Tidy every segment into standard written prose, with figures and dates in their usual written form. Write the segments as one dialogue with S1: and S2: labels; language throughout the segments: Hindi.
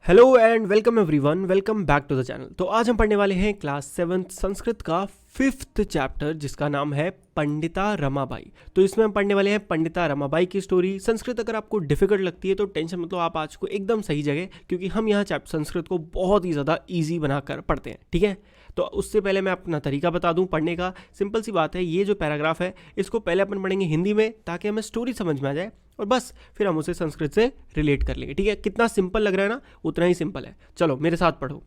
S1: Hello and welcome everyone, welcome back to the channel. तो आज हम पढ़ने वाले हैं क्लास 7 संस्कृत का 5th चैप्टर जिसका नाम है पंडिता रमाबाई। तो इसमें हम पढ़ने वाले हैं पंडिता रमाबाई की स्टोरी। संस्कृत अगर आपको डिफिकल्ट लगती है तो टेंशन मतलब आप आज को एकदम सही जगह, क्योंकि हम यहाँ चैप्टर संस्कृत को बहुत ही ज़्यादा ईजी बनाकर पढ़ते हैं। ठीक है, तो उससे पहले मैं अपना तरीका बता दूं पढ़ने का। सिंपल सी बात है, ये जो पैराग्राफ है इसको पहले अपन पढ़ेंगे हिंदी में ताकि हमें स्टोरी समझ में आ जाए, और बस फिर हम उसे संस्कृत से रिलेट कर लेंगे। ठीक है, कितना सिंपल लग रहा है ना, उतना ही सिंपल है। चलो मेरे साथ पढ़ो।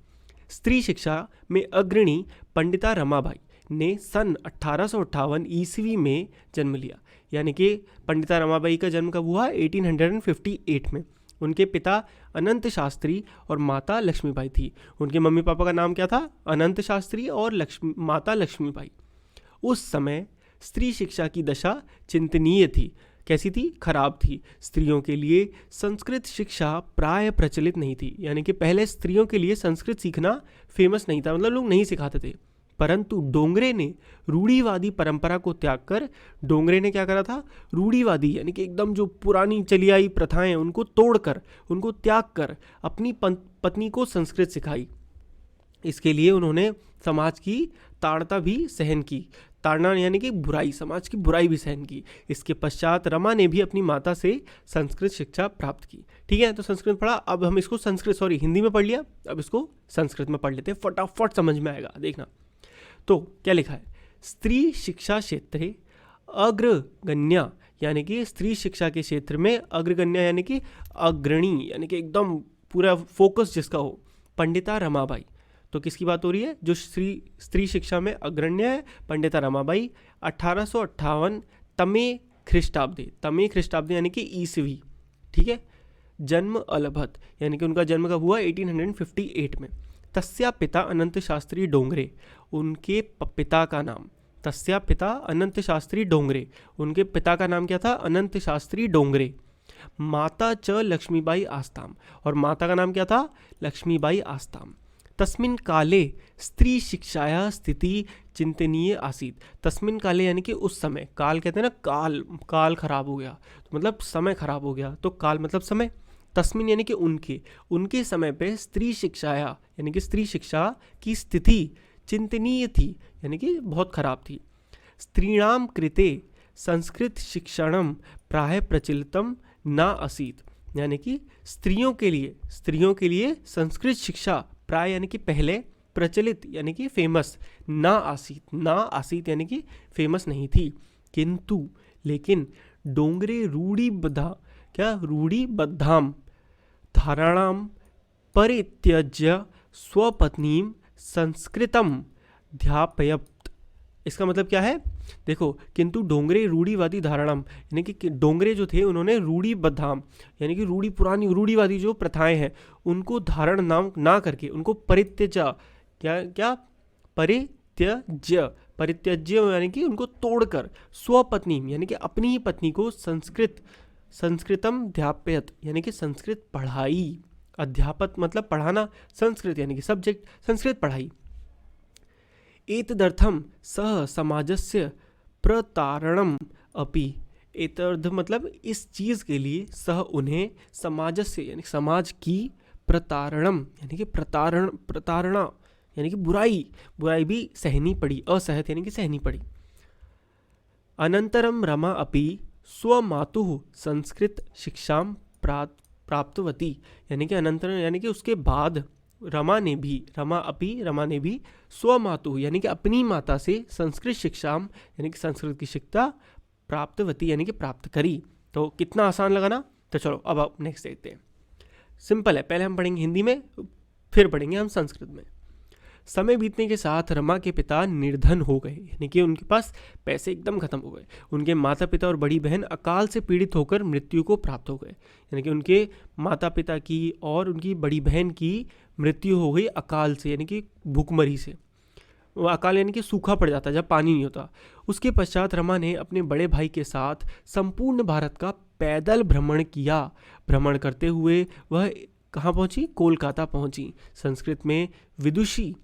S1: स्त्री शिक्षा में अग्रणी पंडिता रमाबाई ने सन 1858 ईस्वी में जन्म लिया। यानी कि पंडिता रमाबाई का जन्म कब हुआ? 1858 में। उनके पिता अनंत शास्त्री और माता लक्ष्मीबाई थी। उनके मम्मी पापा का नाम क्या था? अनंत शास्त्री और माता लक्ष्मीबाई। उस समय स्त्री शिक्षा की दशा चिंतनीय थी। कैसी थी? खराब थी। स्त्रियों के लिए संस्कृत शिक्षा प्राय प्रचलित नहीं थी। यानी कि पहले स्त्रियों के लिए संस्कृत सीखना फेमस नहीं था, मतलब लोग नहीं सिखाते थे। परंतु डोंगरे ने रूढ़ीवादी परंपरा को त्याग कर, डोंगरे ने क्या करा था? रूढ़ीवादी यानी कि एकदम जो पुरानी चली आई प्रथाएं उनको तोड़कर, उनको त्याग कर अपनी पत्नी को संस्कृत सिखाई। इसके लिए उन्होंने समाज की ताड़ना भी सहन की। ताड़ना यानी कि बुराई, समाज की बुराई भी सहन की। इसके पश्चात रमा ने भी अपनी माता से संस्कृत शिक्षा प्राप्त की। ठीक है, तो संस्कृत पढ़ा। अब हम इसको हिंदी में पढ़ लिया, अब इसको संस्कृत में पढ़ लेते हैं, फटाफट समझ में आएगा। देखना तो क्या लिखा है। स्त्री शिक्षा क्षेत्रे अग्रगण्या, यानी कि स्त्री शिक्षा के क्षेत्र में अग्रगण्या यानी कि अग्रणी, यानी कि एकदम पूरा फोकस जिसका हो, पंडिता रमाबाई। तो किसकी बात हो रही है? जो स्त्री शिक्षा में अग्रण्य है, पंडिता रमाबाई। 1858 तमे ख्रिस्टाब्दे यानी कि ईसवी। ठीक है, जन्म अलभत यानी कि उनका जन्म कब हुआ? 1858 में। तस्या पिता अनंत शास्त्री डोंगरे, उनके पिता का नाम, तस्या पिता अनंत शास्त्री डोंगरे, उनके पिता का नाम क्या था? अनंत शास्त्री डोंगरे। माता च लक्ष्मीबाई आस्ताम, और माता का नाम क्या था? लक्ष्मीबाई आस्ताम। तस्मिन काले स्त्री शिक्षाया स्थिति चिंतनीय आसीत। तस्मिन काले यानी कि उस समय, काल कहते हैं ना, काल खराब हो गया, तो मतलब समय खराब हो गया, तो काल मतलब समय। तस्मिन यानी कि उनके समय पे स्त्री शिक्षाया यानी कि स्त्री शिक्षा की स्थिति चिंतनीय थी, यानी कि बहुत खराब थी। स्त्रीणाम कृते संस्कृत शिक्षणम प्राय प्रचलितम न आसीत, यानी कि स्त्रियों के लिए संस्कृत शिक्षा प्राय यानी कि पहले, प्रचलित यानी कि फेमस, ना आसीत यानी कि फेमस नहीं थी। किंतु लेकिन डोंगरे रूढ़िबद्धाम धारणाम परित्यज्य स्वपत्नीम संस्कृतम ध्यापयत। इसका मतलब क्या है? देखो, किंतु डोंगरे रूढ़ीवादी धारणाम यानी कि डोंगरे जो थे उन्होंने रूढ़िबद्धाम यानी कि पुरानी रूढ़ीवादी जो प्रथाएं हैं उनको धारण नाम ना करके उनको परित्यज्य, क्या परित्यज्य यानी कि उनको तोड़कर, स्वपत्नी यानी कि अपनी ही पत्नी को संस्कृतम ध्यापयत यानी कि संस्कृत पढ़ाई। अध्यापत मतलब पढ़ाना, संस्कृत यानी कि सब्जेक्ट, संस्कृत पढ़ाई। एतदर्थम सह समाजस्य प्रतारणम अपि, एतदर्थ मतलब इस चीज़ के लिए, सह उन्हें, समाजस्य यानी समाज की, प्रतारणम यानी कि प्रतारणा यानी कि बुराई भी सहनी पड़ी, असहत यानी कि सहनी पड़ी। अनंतरम रमा अपि स्वमातुः संस्कृत शिक्षाम प्राप्तवती, यानी कि अनंतरम यानी कि उसके बाद रमा ने भी स्वमातु यानी कि अपनी माता से संस्कृत शिक्षा यानी कि संस्कृत की शिक्षा प्राप्तवती यानी कि प्राप्त करी। तो कितना आसान लगा ना। तो चलो अब आप नेक्स्ट देखते हैं। सिंपल है, पहले हम पढ़ेंगे हिंदी में, फिर पढ़ेंगे हम संस्कृत में। समय बीतने के साथ रमा के पिता निर्धन हो गए, यानी कि उनके पास पैसे एकदम खत्म हो गए। उनके माता पिता और बड़ी बहन अकाल से पीड़ित होकर मृत्यु को प्राप्त हो गए, यानी कि उनके माता पिता की और उनकी बड़ी बहन की मृत्यु हो गई अकाल से, यानी कि भूखमरी से। वो अकाल यानी कि सूखा पड़ जाता है जब पानी नहीं होता। उसके पश्चात रमा ने अपने बड़े भाई के साथ संपूर्ण भारत का पैदल भ्रमण किया। भ्रमण करते हुए वह कहाँ पहुँची? कोलकाता पहुँची। संस्कृत में विदुषी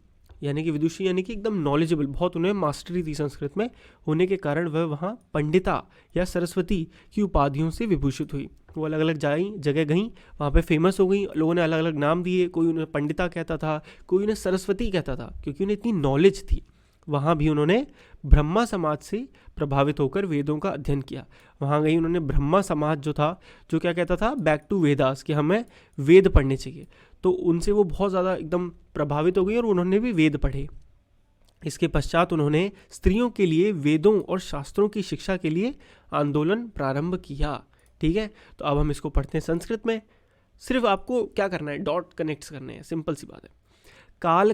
S1: यानी कि विदुषी यानी कि एकदम नॉलेजेबल, बहुत उन्हें मास्टरी थी संस्कृत में होने के कारण वह वहाँ पंडिता या सरस्वती की उपाधियों से विभूषित हुई। वो अलग अलग जगह गई, वहाँ पे फेमस हो गई, लोगों ने अलग अलग नाम दिए, कोई उन्हें पंडिता कहता था, कोई उन्हें सरस्वती कहता था, क्योंकि उन्हें इतनी नॉलेज थी। वहाँ भी उन्होंने ब्रह्मा समाज से प्रभावित होकर वेदों का अध्ययन किया। वहाँ गई, उन्होंने ब्रह्मा समाज जो था, जो क्या कहता था, बैक टू वेदास, कि हमें वेद पढ़ने चाहिए, तो उनसे वो बहुत ज़्यादा एकदम प्रभावित हो गई और उन्होंने भी वेद पढ़े। इसके पश्चात उन्होंने स्त्रियों के लिए वेदों और शास्त्रों की शिक्षा के लिए आंदोलन प्रारंभ किया। ठीक है, तो अब हम इसको पढ़ते हैं संस्कृत में। सिर्फ आपको क्या करना है, डॉट कनेक्ट्स करने हैं, सिंपल सी बात है। काल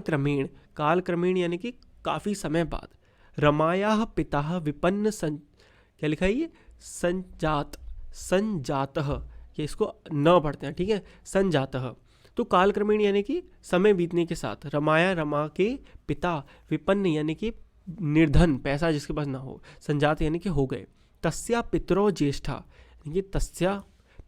S1: क्रमेण यानी कि काफ़ी समय बाद, रमायाः पिता विपन्न क्या लिखा है ये, संजातः, ये इसको न पढ़ते हैं, ठीक है, संजातः। तो काल क्रमेण यानी कि समय बीतने के साथ, रमा के पिता, विपन्न यानी कि निर्धन, पैसा जिसके पास ना हो, संजात यानी कि हो गए। तस्या पितरो ज्येष्ठा, ये तस्या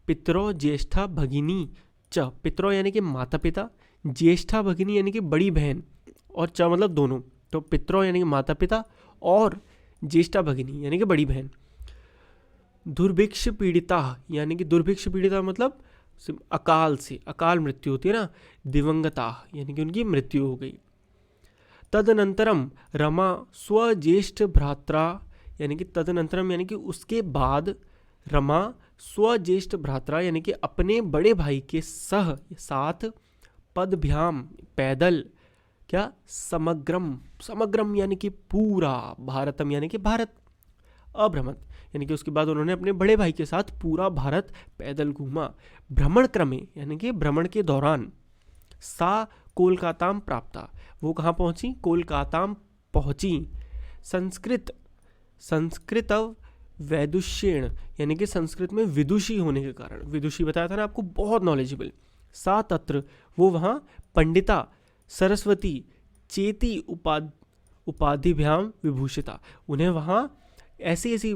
S1: पितरो ज्येष्ठा भगिनी च, पितरो यानी कि माता पिता, ज्येष्ठा भगिनी यानी कि बड़ी बहन, और च मतलब दोनों, तो पितरो यानी कि माता पिता और ज्येष्ठा भगिनी यानी कि बड़ी बहन। दुर्भिक्ष पीड़िता यानी कि दुर्भिक्ष पीड़िता मतलब अकाल से, अकाल मृत्यु होती है ना, दिवंगता यानी कि उनकी मृत्यु हो गई। तदनंतरम रमा स्वज्येष्ठ भ्रात्रा, यानी कि तदनंतरम यानी कि उसके बाद, रमा स्वज्येष्ठ भ्रात्रा यानी कि अपने बड़े भाई के साथ, पदभ्याम पैदल, क्या, समग्रम यानी कि पूरा, भारतम यानी कि भारत, अभ्रमत यानी कि उसके बाद उन्होंने अपने बड़े भाई के साथ पूरा भारत पैदल घूमा। भ्रमण क्रमे यानी कि भ्रमण के दौरान, सा कोलकाताम प्राप्ता, वो कहाँ पहुंची, कोलकाताम पहुंची। संस्कृत वैदुष्येण यानी कि संस्कृत में विदुषी होने के कारण, विदुषी बताया था ना आपको, बहुत नॉलेजेबल। सा तत्र, वो वहाँ पंडिता सरस्वती चेती उपाधिभ्याम विभूषिता, उन्हें वहाँ ऐसी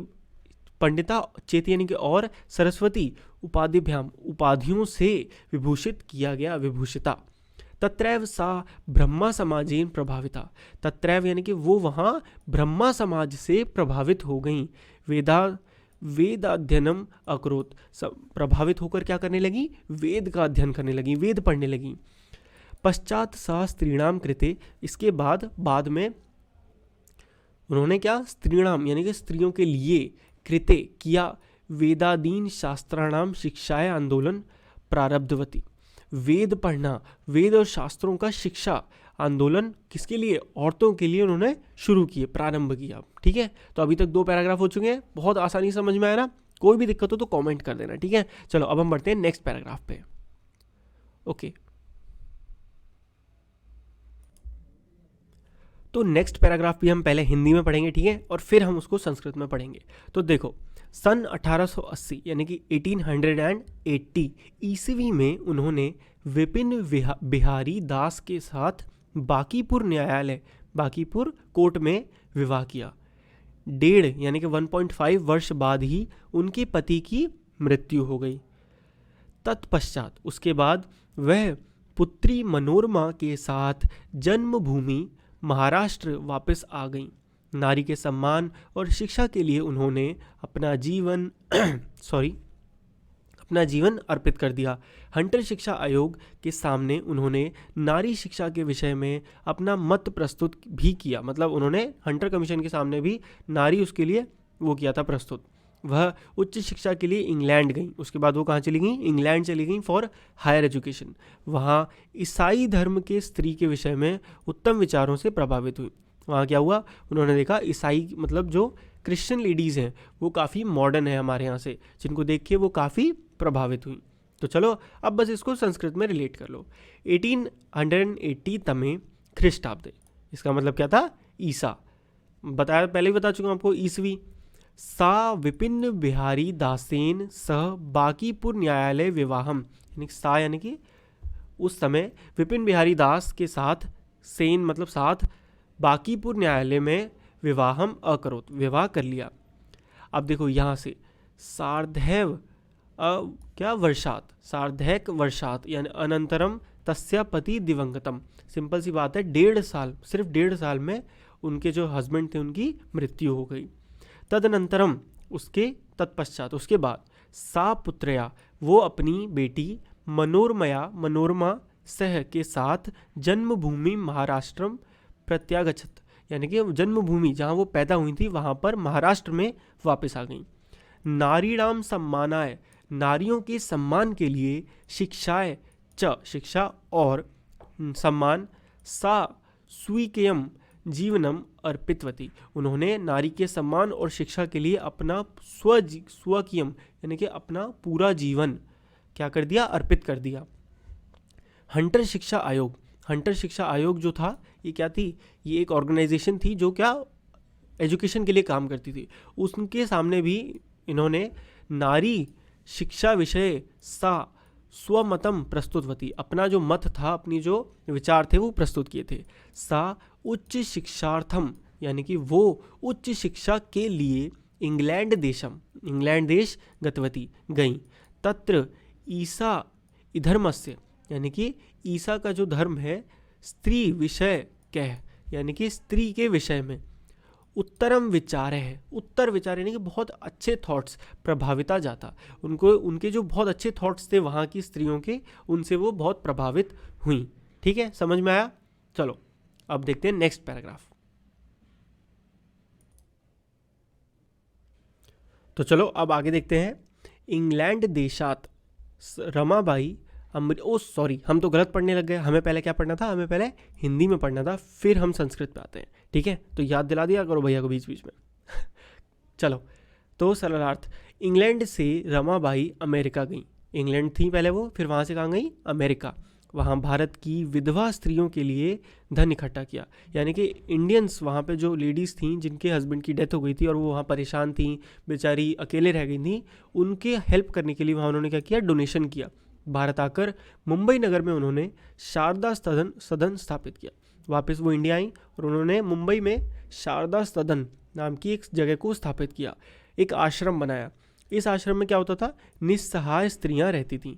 S1: पंडिता चेती यानी कि और सरस्वती उपाधिभ्याम उपाधियों से विभूषित किया गया, विभूषिता। तत्रैव सा ब्रह्मा समाजेन प्रभाविता, तत्रैव यानी कि वो वहाँ ब्रह्मा समाज से प्रभावित हो गई। वेदाध्ययनम अकरोत, प्रभावित होकर क्या करने लगी, वेद का अध्ययन करने लगी, वेद पढ़ने लगी। पश्चात सा स्त्रीणाम कृते, इसके बाद में उन्होंने क्या, स्त्रीणाम यानी कि स्त्रियों के लिए, कृते किया, वेदादीन शास्त्राणाम शिक्षाएं आंदोलन प्रारब्धवती, वेद पढ़ना, वेद और शास्त्रों का शिक्षा आंदोलन किसके लिए, औरतों के लिए उन्होंने शुरू किए, प्रारंभ किया। ठीक है, तो अभी तक 2 पैराग्राफ हो चुके हैं, बहुत आसानी समझ में आया ना, कोई भी दिक्कत हो तो कमेंट कर देना। ठीक है, चलो अब हम बढ़ते हैं नेक्स्ट पैराग्राफ पे। ओके, तो नेक्स्ट पैराग्राफ भी हम पहले हिंदी में पढ़ेंगे, ठीक है, और फिर हम उसको संस्कृत में पढ़ेंगे। तो देखो, सन 1880 यानी कि 1880 ईस्वी में उन्होंने विपिन बिहारी दास के साथ बांकीपुर कोर्ट में विवाह किया। 1.5 यानी कि 1.5 वर्ष बाद ही उनके पति की मृत्यु हो गई। तत्पश्चात, उसके बाद वह पुत्री मनोरमा के साथ जन्मभूमि महाराष्ट्र वापस आ गईं। नारी के सम्मान और शिक्षा के लिए उन्होंने अपना जीवन अर्पित कर दिया। हंटर शिक्षा आयोग के सामने उन्होंने नारी शिक्षा के विषय में अपना मत प्रस्तुत भी किया, मतलब उन्होंने हंटर कमीशन के सामने भी नारी उसके लिए वो किया था प्रस्तुत। वह उच्च शिक्षा के लिए इंग्लैंड गई, उसके बाद वो कहाँ चली गई, इंग्लैंड चली गई फॉर हायर एजुकेशन। वहाँ ईसाई धर्म के स्त्री के विषय में उत्तम विचारों से प्रभावित हुई। वहाँ क्या हुआ, उन्होंने देखा ईसाई मतलब जो क्रिश्चियन लेडीज़ हैं वो काफ़ी मॉडर्न है हमारे यहाँ से, जिनको देख के वो काफ़ी प्रभावित हुई। तो चलो अब बस इसको संस्कृत में रिलेट कर लो। 1880 तमे ख्रीष्टाब्दे, इसका मतलब क्या था, ईसा, बताया पहले ही बता चुका हूँ आपको, ईसवी। सा विपिन बिहारी दासेन सह बांकीपुर न्यायालय विवाहम, यानी सा यानी कि उस समय विपिन बिहारी दास के साथ, सेन मतलब साथ, बांकीपुर न्यायालय में विवाहम अकरोत, विवाह कर लिया। अब देखो यहाँ से सार्धैक वर्षात यानी अनंतरम तस्या पति दिवंगतम। सिंपल सी बात है, 1.5 साल, सिर्फ 1.5 साल में उनके जो हस्बैंड थे उनकी मृत्यु हो गई। तदनंतरम, उसके तत्पश्चात, उसके बाद, सा पुत्रया, वो अपनी बेटी मनोरमा सह के साथ जन्मभूमि महाराष्ट्रम प्रत्यागछत, यानी कि जन्मभूमि जहाँ वो पैदा हुई थी वहाँ पर महाराष्ट्र में वापस आ गई। नारीणाम सम्मानाय, नारियों के सम्मान के लिए, शिक्षाय च, शिक्षा और सम्मान, सा स्वीकयम जीवनम अर्पितवती, उन्होंने नारी के सम्मान और शिक्षा के लिए अपना स्वकीयम यानी कि अपना पूरा जीवन क्या कर दिया, अर्पित कर दिया। हंटर शिक्षा आयोग, हंटर शिक्षा आयोग जो था ये क्या थी, ये एक ऑर्गेनाइजेशन थी जो क्या एजुकेशन के लिए काम करती थी। उनके सामने भी इन्होंने नारी शिक्षा विषय सा स्वमतम प्रस्तुतवती, अपना जो मत था, अपनी जो विचार थे वो प्रस्तुत किए थे। सा उच्च शिक्षार्थम, यानी कि वो उच्च शिक्षा के लिए इंग्लैंड देशम, इंग्लैंड देश गतवती, गई। तत्र ईसा धर्मस्य, यानी कि ईसा का जो धर्म है, स्त्री विषय कह, यानी कि स्त्री के विषय में, उत्तरम विचार है, उत्तर विचार यानी कि बहुत अच्छे थॉट्स, प्रभाविता जाता, उनको उनके जो बहुत अच्छे थॉट्स थे वहाँ की स्त्रियों के, उनसे वो बहुत प्रभावित हुई। ठीक है, समझ में आया? चलो अब देखते हैं नेक्स्ट पैराग्राफ। तो चलो अब आगे देखते हैं। इंग्लैंड देशात रमाबाई सॉरी, हम तो गलत पढ़ने लग गए। हमें पहले क्या पढ़ना था, हमें पहले हिंदी में पढ़ना था, फिर हम संस्कृत पे आते हैं। ठीक है, तो याद दिला दिया करो भैया को बीच बीच में। चलो, तो सरलार्थ, इंग्लैंड से रमाबाई अमेरिका गई। इंग्लैंड थी पहले वो, फिर वहाँ से कहाँ गई, अमेरिका। वहाँ भारत की विधवा स्त्रियों के लिए धन इकट्ठा किया, यानी कि इंडियंस वहाँ पे जो लेडीज़ थीं जिनके हस्बैंड की डेथ हो गई थी और वो वहाँ परेशान थीं, बेचारी अकेले रह गई थी, उनके हेल्प करने के लिए वहाँ उन्होंने क्या किया, डोनेशन किया। भारत आकर मुंबई नगर में उन्होंने शारदा सदन स्थापित किया। वापस वो इंडिया आई और उन्होंने मुंबई में शारदा सदन नाम की एक जगह को स्थापित किया, एक आश्रम बनाया। इस आश्रम में क्या होता था, निस्सहाय स्त्रियां रहती थीं।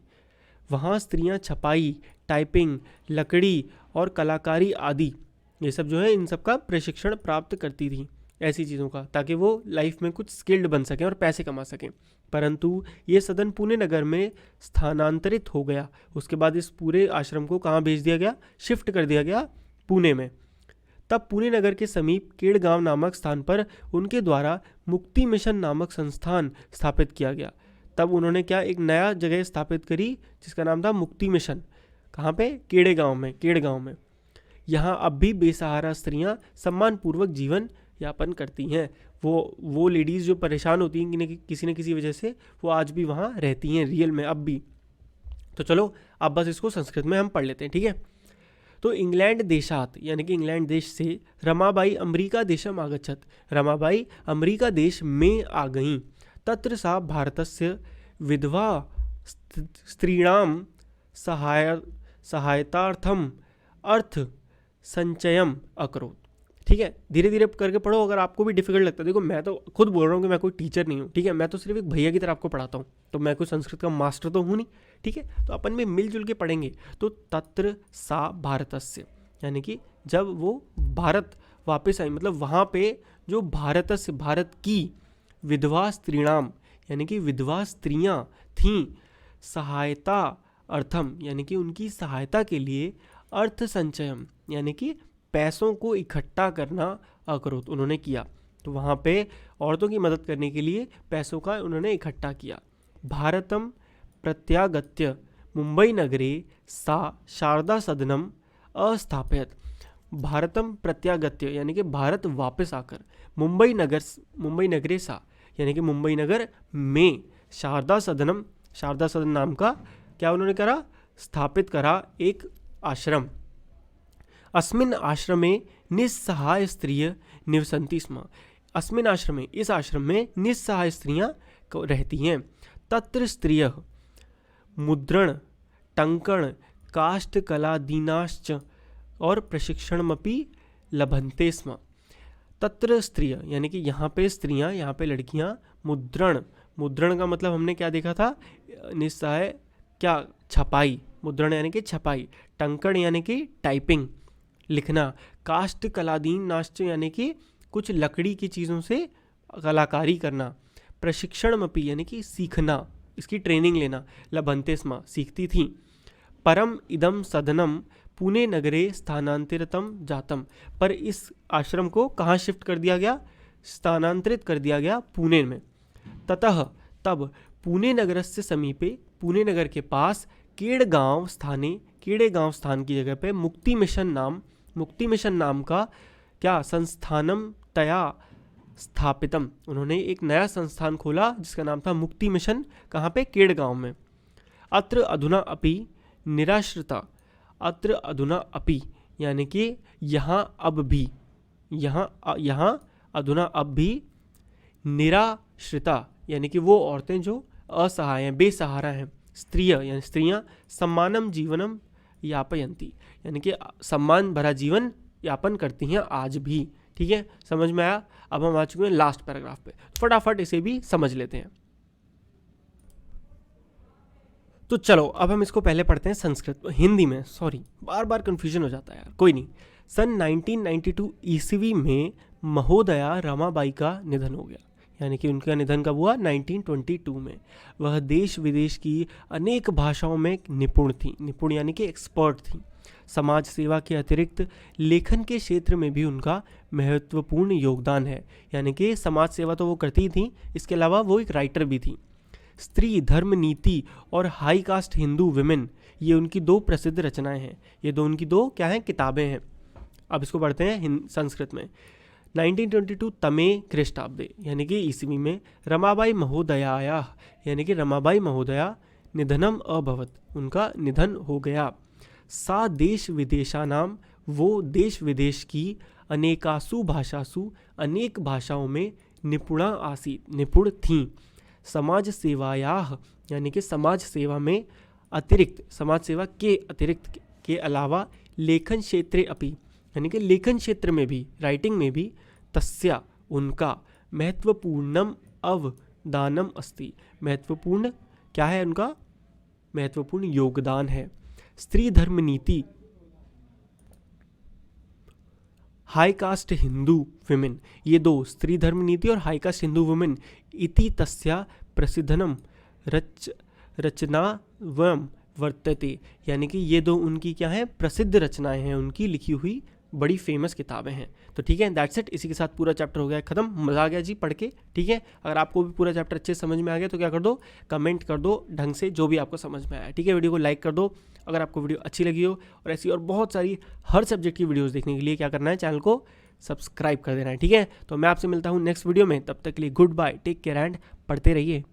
S1: वहाँ स्त्रियां छपाई, टाइपिंग, लकड़ी और कलाकारी आदि ये सब जो है इन सब का प्रशिक्षण प्राप्त करती थीं, ऐसी चीज़ों का, ताकि वो लाइफ में कुछ स्किल्ड बन सकें और पैसे कमा सकें। परंतु ये सदन पुणे नगर में स्थानांतरित हो गया। उसके बाद इस पूरे आश्रम को कहाँ भेज दिया गया, शिफ्ट कर दिया गया, पुणे में। तब पुणे नगर के समीप केड़गांव नामक स्थान पर उनके द्वारा मुक्ति मिशन नामक संस्थान स्थापित किया गया। तब उन्होंने क्या, एक नया जगह स्थापित करी जिसका नाम था मुक्ति मिशन। कहाँ पे, केड़गांव में। यहाँ अब भी बेसहारा स्त्रियाँ सम्मानपूर्वक जीवन यापन करती हैं। वो लेडीज़ जो परेशान होती हैं किसी न किसी वजह से, वो आज भी वहाँ रहती हैं रियल में, अब भी। तो चलो अब बस इसको संस्कृत में हम पढ़ लेते हैं। ठीक है, तो इंग्लैंड देशात, यानी कि इंग्लैंड देश से, रमाबाई अमेरिका देशम आगच्छत, रमाबाई अमेरिका देश में आ गईं। तत्र सा भारतस्य विधवा स्त्रीणाम सहायतार्थम अर्थ संचयम अकरोत्। ठीक है, धीरे धीरे करके पढ़ो, अगर आपको भी डिफिकल्ट लगता है। देखो, मैं तो खुद बोल रहा हूँ कि मैं कोई टीचर नहीं हूँ, ठीक है, मैं तो सिर्फ एक भैया की तरह आपको पढ़ाता हूँ, तो मैं कोई संस्कृत का मास्टर तो हूँ नहीं। ठीक है, तो अपन में मिलजुल के पढ़ेंगे। तो तत्र सा भारतस्य, यानी कि जब वो भारत वापस आई, मतलब वहाँ पे जो भारतस्य, भारत की, विधवा स्त्रीणाम, यानी कि विधवा स्त्रियाँ थीं, सहायता अर्थम, यानी कि उनकी सहायता के लिए, अर्थ संचयम, यानी कि पैसों को इकट्ठा करना अकरोत्, उन्होंने किया। तो वहाँ पे औरतों की मदद करने के लिए पैसों का उन्होंने इकट्ठा किया। भारतम प्रत्यागत्य मुंबई नगरे सा शारदा सदनम अस्थापयत। भारतम प्रत्यागत्य यानी कि भारत वापस आकर, मुंबई नगरे सा यानी कि मुंबई नगर में, शारदा सदन नाम का क्या उन्होंने करा, स्थापित करा एक आश्रम। अस्मिन् आश्रमे निस्सहाय स्त्रिय निवसन्ति स्म। अस्मिन् आश्रमे, इस आश्रम में निस्सहाय स्त्रियां रहती हैं। तत्र स्त्रियः मुद्रण, टंकण, काष्ठकलादीनाश्च और प्रशिक्षणमपि लभन्ते स्म। तत्र स्त्रिय यानी कि यहाँ पे स्त्रियाँ, यहाँ पे लड़कियाँ, मुद्रण का मतलब हमने क्या देखा था, निस्सहाय क्या, छपाई, मुद्रण यानी कि छपाई, टंकण यानी कि टाइपिंग लिखना, काष्ठ कलादीन नाश्च यानी कि कुछ लकड़ी की चीज़ों से कलाकारी करना, प्रशिक्षणमपि यानी कि सीखना, इसकी ट्रेनिंग लेना, लभन्ते स्म सीखती थी, परम इदम सदनम पुणे नगरे स्थानांतरितम जातम, पर इस आश्रम को कहाँ शिफ्ट कर दिया गया, स्थानांतरित कर दिया गया पुणे में, ततः तब पुणे नगरस्य समीपे, पुणे नगर के पास, केड़गांव स्थाने, केड़ेगांव स्थान की जगह पे मुक्ति मिशन नाम का क्या संस्थानम तया स्थापितम, उन्होंने एक नया संस्थान खोला जिसका नाम था मुक्ति मिशन, कहाँ पे, केड़गांव में। अत्र अधुना अपि निराश्रिता, अत्र अधुना अपि यानी कि यहाँ अब भी, यहाँ अधुना अब भी, निराश्रिता यानी कि वो औरतें जो असहाय हैं, बेसहारा हैं, यानी स्त्रियाँ, सम्मानम जीवनम यापयंती यानी कि सम्मान भरा जीवन यापन करती हैं आज भी। ठीक है, समझ में आया। अब हम आ चुके हैं लास्ट पैराग्राफ पे, फटाफट इसे भी समझ लेते हैं। तो चलो अब हम इसको पहले पढ़ते हैं संस्कृत, हिंदी में, सॉरी बार बार कन्फ्यूजन हो जाता है यार, कोई नहीं। सन 1992 ईस्वी में महोदया रमाबाई का निधन हो गया, यानी कि उनका निधन कब हुआ, 1922 में। वह देश विदेश की अनेक भाषाओं में निपुण थी, निपुण यानी कि एक्सपर्ट थी। समाज सेवा के अतिरिक्त लेखन के क्षेत्र में भी उनका महत्वपूर्ण योगदान है, यानी कि समाज सेवा तो वो करती थी, इसके अलावा वो एक राइटर भी थी। स्त्री धर्म नीति और हाई कास्ट हिंदू विमेन, ये उनकी दो प्रसिद्ध रचनाएं हैं, ये उनकी दो क्या हैं, किताबें हैं। अब इसको पढ़ते हैं संस्कृत में। 1922 तमे ख्रीष्टाब्दे यानी कि ईस्वी में रमाबाई महोदयाया यानी कि रमाबाई महोदया निधनम अभवत, उनका निधन हो गया। सा देश विदेशानाम, वो देश विदेश की, अनेकासु भाषासु, अनेक भाषाओं में, निपुणा आसीत, निपुण थीं। समाज सेवायाह यानी कि समाज सेवा में अतिरिक्त, समाज सेवा के अतिरिक्त के अलावा, लेखन क्षेत्रे अपि यानी कि लेखन क्षेत्र में भी, राइटिंग में भी, तस्या उनका, महत्वपूर्णम अवदानम अस्ति, महत्वपूर्ण क्या है उनका, महत्वपूर्ण योगदान है। स्त्री धर्म नीति, हाई कास्ट हिंदू विमेन, ये दो, स्त्री धर्म नीति और हाई कास्ट हिंदू वुमेन, इति तस्या प्रसिद्धनम रचनावम वर्तते, यानी कि ये दो उनकी क्या है, प्रसिद्ध रचनाएं हैं, उनकी लिखी हुई बड़ी फेमस किताबें हैं। तो ठीक है, दैट्स इट, इसी के साथ पूरा चैप्टर हो गया खत्म। मजा आ गया जी पढ़ के। ठीक है, अगर आपको भी पूरा चैप्टर अच्छे समझ में आ गया तो क्या कर दो, कमेंट कर दो ढंग से, जो भी आपको समझ में आया। ठीक है, वीडियो को लाइक कर दो अगर आपको वीडियो अच्छी लगी हो, और ऐसी और बहुत सारी हर सब्जेक्ट की वीडियोस देखने के लिए क्या करना है, चैनल को सब्सक्राइब कर देना है। ठीक है, तो मैं आपसे मिलता हूँ नेक्स्ट वीडियो में, तब तक के लिए good bye, take care and पढ़ते रहिए।